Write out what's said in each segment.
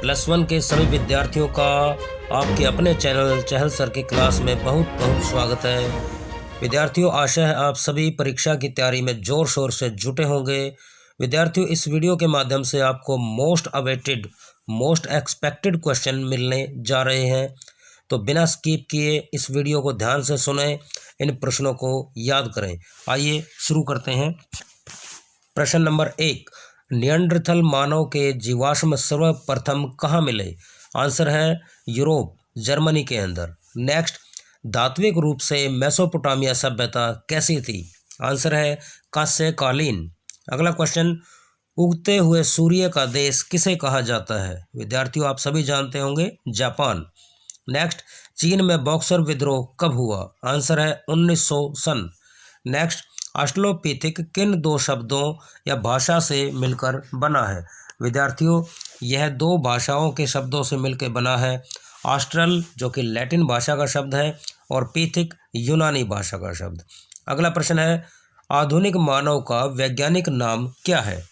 +1 के सभी विद्यार्थियों का आपके अपने चैनल चहल सर के क्लास में बहुत बहुत स्वागत है। विद्यार्थियों, आशा है आप सभी परीक्षा की तैयारी में ज़ोर शोर से जुटे होंगे। विद्यार्थियों, इस वीडियो के माध्यम से आपको most awaited most expected question मिलने जा रहे हैं, तो बिना स्किप किए इस वीडियो को ध्यान से सुनें, इन प्रश्नों को याद करें। आइए शुरू करते हैं। प्रश्न नंबर 1, नियंडरथल मानव के जीवाश्म सर्वप्रथम कहाँ मिले? आंसर है यूरोप, जर्मनी के अंदर। नेक्स्ट, धात्विक रूप से मेसोपोटामिया सभ्यता कैसी थी? आंसर है कांस्यकालीन। अगला क्वेश्चन, उगते हुए सूर्य का देश किसे कहा जाता है? विद्यार्थियों, आप सभी जानते होंगे, जापान। नेक्स्ट, चीन में बॉक्सर विद्रोह कब हुआ? आंसर है 1900 सन। नेक्स्ट, ऑस्ट्रेलोपिथिक किन दो शब्दों या भाषा से मिलकर बना है? विद्यार्थियों, यह दो भाषाओं के शब्दों से मिलकर बना है। ऑस्ट्रल जो कि लैटिन भाषा का शब्द है और पीथिक यूनानी भाषा का शब्द। अगला प्रश्न है, आधुनिक मानव का वैज्ञानिक नाम क्या है?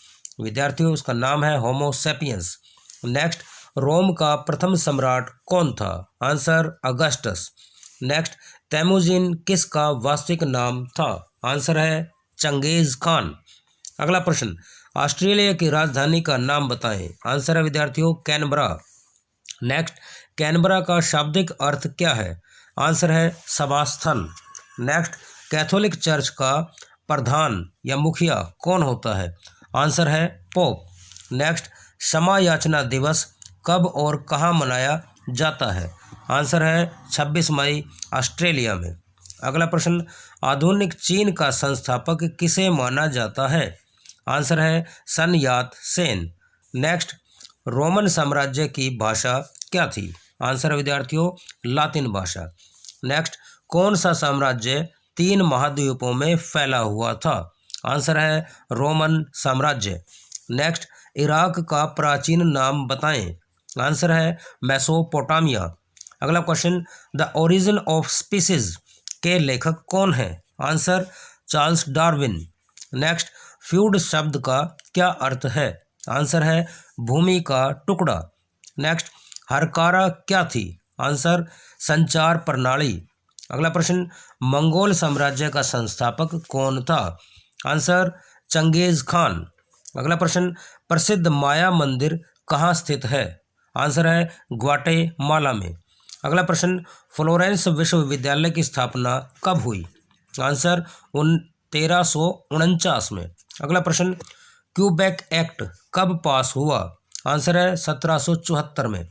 विद्यार्थियों, उसका नाम है होमो सेपियंस। नेक्स्ट, रोम का प्रथम सम्राट कौन था? Answer Augustus. नेक्स्ट, तैमूजिन किसका वास्तविक नाम था? आंसर है चंगेज खान। अगला प्रश्न, ऑस्ट्रेलिया की राजधानी का नाम बताएं। आंसर है विद्यार्थियों कैनबरा। नेक्स्ट, कैनबरा का शाब्दिक अर्थ क्या है? आंसर है सभा स्थल। नेक्स्ट, कैथोलिक चर्च का प्रधान या मुखिया कौन होता है? आंसर है पोप। नेक्स्ट, क्षमा याचना दिवस कब और कहाँ मनाया जाता है? आंसर है 26 मई, ऑस्ट्रेलिया में। अगला प्रश्न, आधुनिक चीन का संस्थापक किसे माना जाता है? आंसर है सन यात सेन। नेक्स्ट, रोमन साम्राज्य की भाषा क्या थी? आंसर है विद्यार्थियों लातिन भाषा। नेक्स्ट, कौन सा साम्राज्य 3 महाद्वीपों में फैला हुआ था? आंसर है रोमन साम्राज्य। नेक्स्ट, इराक का प्राचीन नाम बताएं। आंसर है मेसोपोटामिया। अगला question, the origin of species के लेखक कौन है? Answer Charles Darwin. Next, feud शब्द का क्या अर्थ है? आंसर है भूमि का टुकड़ा। नेक्स्ट, हरकारा क्या थी? आंसर संचार प्रणाली। अगला प्रश्न, मंगोल साम्राज्य का संस्थापक कौन था? Answer Genghis Khan. अगला प्रश्न, प्रसिद्ध माया मंदिर कहाँ स्थित है? आंसर है ग्वाटेमाला में। अगला प्रश्न, फ्लोरेंस विश्वविद्यालय की स्थापना कब हुई? आंसर 1349 में। अगला प्रश्न, क्यूबेक एक्ट कब पास हुआ? आंसर है 1774 में।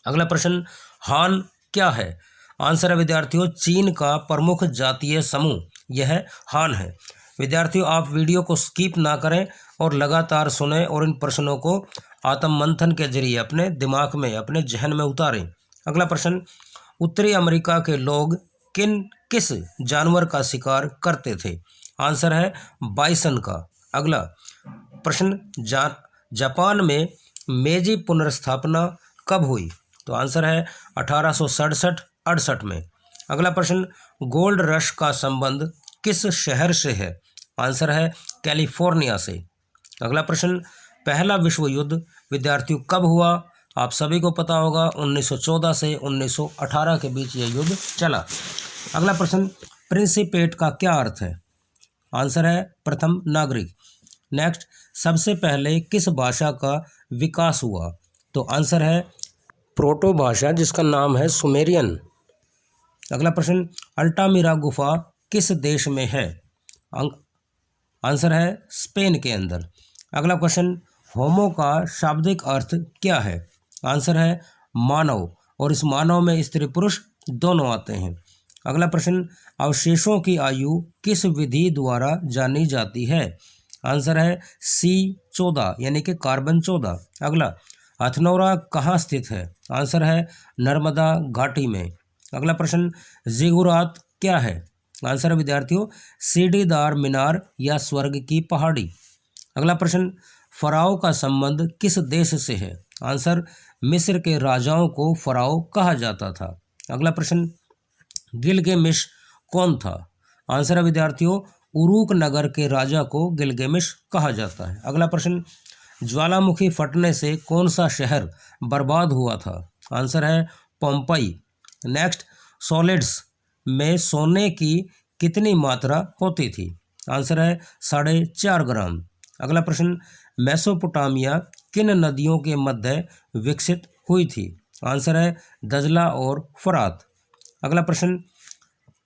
अगला प्रश्न, हान क्या है? आंसर है विद्यार्थियों चीन का प्रमुख जातीय समूह, यह हान है। विद्यार्थियों, आप वीडियो को स्किप ना करें और लगातार सुनें और इन प्रश्नों को आत्म मंथन के जरिए अपने दिमाग में, अपने जहन में उतारें। अगला प्रश्न, उत्तरी अमेरिका के लोग किस जानवर का शिकार करते थे? आंसर है बाइसन का। अगला प्रश्न, जापान में मेजी पुनर्स्थापना कब हुई? तो आंसर है 1867-68 में। अगला प्रश्न, गोल्ड रश का संबंध किस शहर से है? आंसर है कैलिफोर्निया से। अगला प्रश्न, पहला विश्व युद्ध विद्यार्थियों कब हुआ? आप सभी को पता होगा 1914 से 1918 के बीच यह युद्ध चला। अगला प्रश्न, प्रिंसिपेट का क्या अर्थ है? आंसर है प्रथम नागरिक। नेक्स्ट, सबसे पहले किस भाषा का विकास हुआ? तो आंसर है प्रोटो भाषा जिसका नाम है सुमेरियन। अगला प्रश्न, अल्टामिरा गुफा किस देश में है? आंसर है स्पेन के अंदर। अगला क्वेश्चन, होमो का शाब्दिक अर्थ क्या है? आंसर है मानव, और इस मानव में स्त्री पुरुष दोनों आते हैं। अगला प्रश्न, अवशेषों की आयु किस विधि द्वारा जानी जाती है? आंसर है C14 यानी कि कार्बन 14। अगला, हथनौरा कहाँ स्थित है? आंसर है नर्मदा घाटी में। अगला प्रश्न, जिगुरात क्या है? आंसर है विद्यार्थियों सीढ़ीदार मीनार या स्वर्ग की पहाड़ी। अगला प्रश्न, फराओ का संबंध किस देश से है? आंसर मिस्र के राजाओं को फराओ कहा जाता था। अगला प्रश्न, गिलगेमिश कौन था? आंसर है विद्यार्थियों उरूक नगर के राजा को गिलगेमिश कहा जाता है। अगला प्रश्न, ज्वालामुखी फटने से कौन सा शहर बर्बाद हुआ था? आंसर है पोम्पई। नेक्स्ट, सॉलिड्स में सोने की कितनी मात्रा होती थी? आंसर है 4.5 ग्राम। अगला प्रश्न, मेसोपोटामिया किन नदियों के मध्य विकसित हुई थी? आंसर है दजला और फरात। अगला प्रश्न,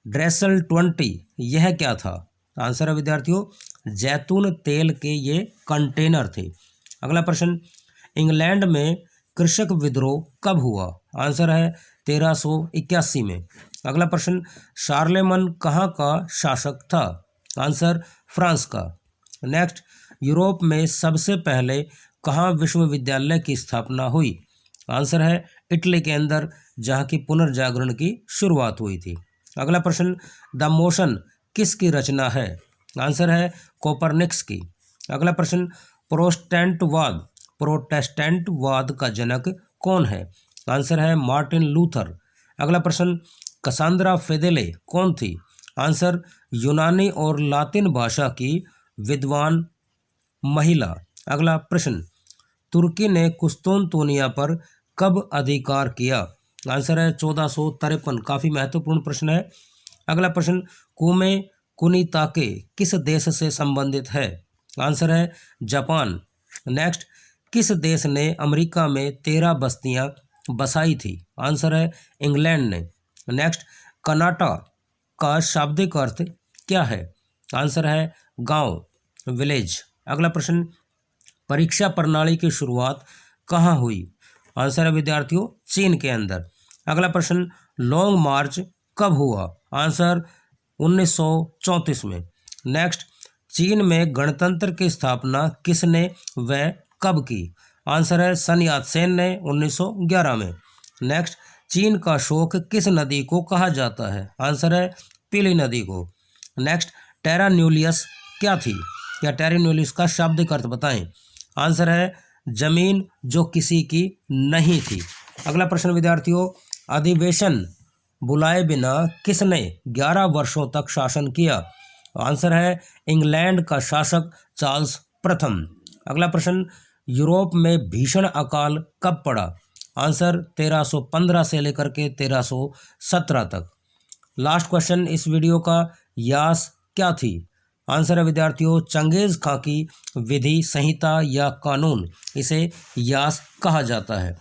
ड्रेसल 20 यह क्या था? आंसर है विद्यार्थियों जैतून तेल के ये कंटेनर थे। अगला प्रश्न, इंग्लैंड में कृषक विद्रोह कब हुआ? आंसर है 1381 में। अगला प्रश्न, शार्लेमन कहाँ का शासक था? आंसर फ्रांस का। नेक्स्ट, यूरोप में सबसे पहले कहाँ विश्वविद्यालय की स्थापना हुई? आंसर है इटली के अंदर, जहाँ की पुनर्जागरण की शुरुआत हुई थी। अगला प्रश्न, द मोशन किसकी रचना है? आंसर है कोपरनिकस की। अगला प्रश्न, प्रोटेस्टेंटवाद का जनक कौन है? आंसर है मार्टिन लूथर। अगला प्रश्न, कसांद्रा फेदेले कौन थी? आंसर यूनानी और लातिन भाषा की विद्वान महिला। अगला प्रश्न, तुर्की ने कुस्तुनतुनिया पर कब अधिकार किया? आंसर है 1453। काफ़ी महत्वपूर्ण प्रश्न है। अगला प्रश्न, कुमे कुनिताके किस देश से संबंधित है? आंसर है जापान। नेक्स्ट, किस देश ने अमेरिका में 13 बस्तियां बसाई थी? आंसर है इंग्लैंड ने। नेक्स्ट, कनाडा का शाब्दिक अर्थ क्या है? आंसर है गांव, विलेज। अगला प्रश्न, परीक्षा प्रणाली की शुरुआत कहाँ हुई? आंसर है विद्यार्थियों चीन के अंदर। अगला प्रश्न, लॉन्ग मार्च कब हुआ? आंसर 1934 में। नेक्स्ट, चीन में गणतंत्र की स्थापना किसने व कब की? आंसर है सन यात सेन ने 1911 में। नेक्स्ट, चीन का शोक किस नदी को कहा जाता है? आंसर है पीली नदी को। नेक्स्ट, टेरा न्यूलियस क्या थी? या टेरा न्यूलियस का शाब्दिक अर्थ बताएं। आंसर है जमीन जो किसी की नहीं थी। अगला प्रश्न विद्यार्थियों, अधिवेशन बुलाए बिना किसने 11 वर्षों तक शासन किया? आंसर है इंग्लैंड का शासक चार्ल्स प्रथम। अगला प्रश्न, यूरोप में भीषण अकाल कब पड़ा? आंसर 1315 से लेकर के 1317 तक। लास्ट क्वेश्चन इस वीडियो का, यास क्या थी? आंसर है विद्यार्थियों चंगेज खां की विधि संहिता या कानून, इसे यास कहा जाता है।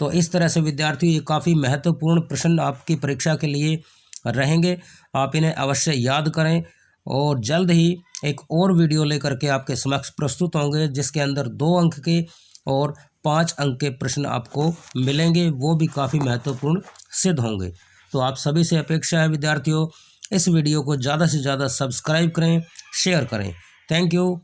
तो इस तरह से विद्यार्थियों ये काफ़ी महत्वपूर्ण प्रश्न आपकी परीक्षा के लिए रहेंगे। आप इन्हें अवश्य याद करें और जल्द ही एक और वीडियो लेकर के आपके समक्ष प्रस्तुत होंगे, जिसके अंदर 2 अंक के और 5 अंक के प्रश्न आपको मिलेंगे, वो भी काफ़ी महत्वपूर्ण सिद्ध होंगे। तो आप सभी से अपेक्षा है विद्यार्थियों, इस वीडियो को ज़्यादा से ज़्यादा सब्सक्राइब करें, शेयर करें। Thank you.